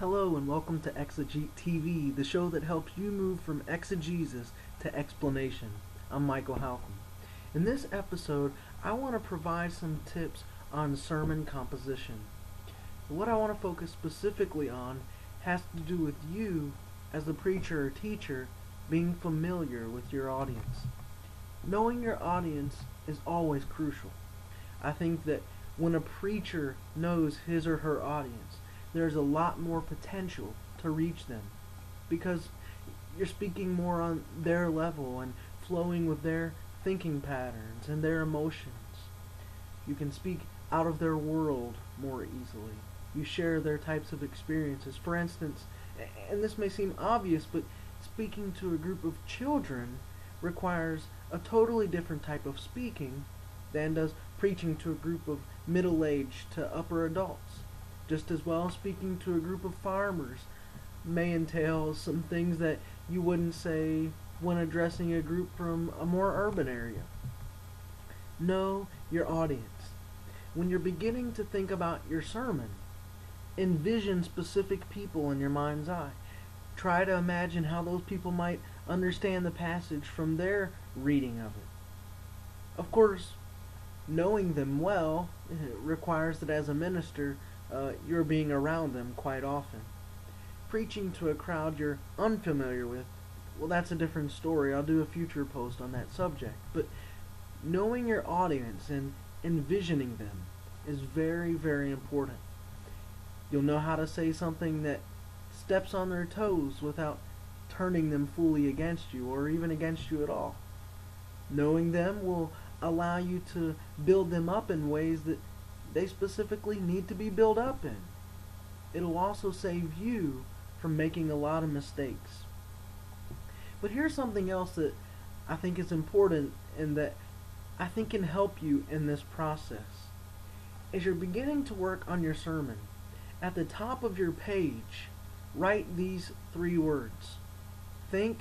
Hello and welcome to ExegeTV, the show that helps you move from exegesis to explanation. I'm Michael Halcomb. In this episode, I want to provide some tips on sermon composition. What I want to focus specifically on has to do with you, as the preacher or teacher, being familiar with your audience. Knowing your audience is always crucial. I think that when a preacher knows his or her audience, there's a lot more potential to reach them because you're speaking more on their level and flowing with their thinking patterns and their emotions. You can speak out of their world more easily. You share their types of experiences. For instance, and this may seem obvious, but speaking to a group of children requires a totally different type of speaking than does preaching to a group of middle-aged to upper adults. Just as well, speaking to a group of farmers may entail some things that you wouldn't say when addressing a group from a more urban area. Know your audience. When you're beginning to think about your sermon, envision specific people in your mind's eye. Try to imagine how those people might understand the passage from their reading of it. Of course, knowing them well requires that as a minister, you're being around them quite often. Preaching to a crowd you're unfamiliar with, well, that's a different story. I'll do a future post on that subject. But knowing your audience and envisioning them is very, very important. You'll know how to say something that steps on their toes without turning them fully against you or even against you at all. Knowing them will allow you to build them up in ways that they specifically need to be built up in. It'll also save you from making a lot of mistakes. But here's something else that I think is important and that I think can help you in this process. As you're beginning to work on your sermon, at the top of your page, write these 3 words: think,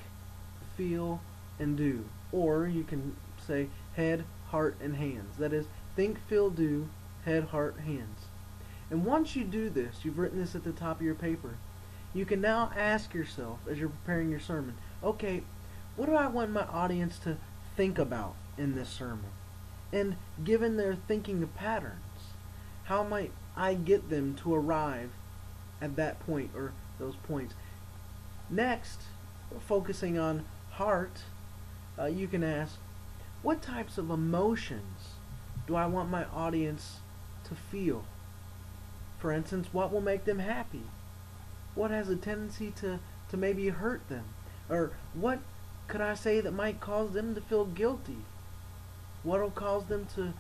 feel, and do. Or you can say head, heart, and hands. That is, think, feel, do, head, heart, hands. And once you do this, you've written this at the top of your paper, you can now ask yourself as you're preparing your sermon, okay, what do I want my audience to think about in this sermon? And given their thinking patterns, how might I get them to arrive at that point or those points? Next, focusing on heart, you can ask, what types of emotions do I want my audience to feel? For instance, what will make them happy? What has a tendency to maybe hurt them? Or what could I say that might cause them to feel guilty? What will cause them to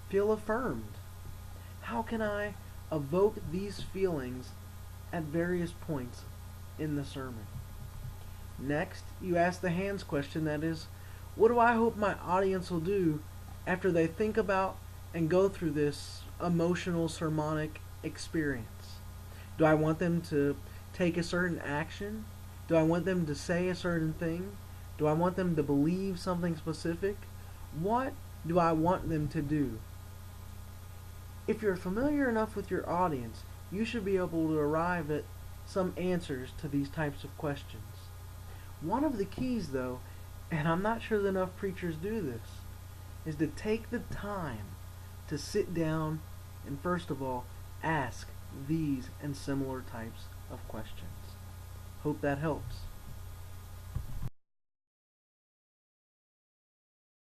feel affirmed? How can I evoke these feelings at various points in the sermon? Next, you ask the hands question, that is, what do I hope my audience will do after they think about and go through this emotional sermonic experience? Do I want them to take a certain action? Do I want them to say a certain thing? Do I want them to believe something specific? What do I want them to do? If you're familiar enough with your audience, you should be able to arrive at some answers to these types of questions. One of the keys, though, and I'm not sure that enough preachers do this, is to take the time to sit down and first of all ask these and similar types of questions. Hope that helps.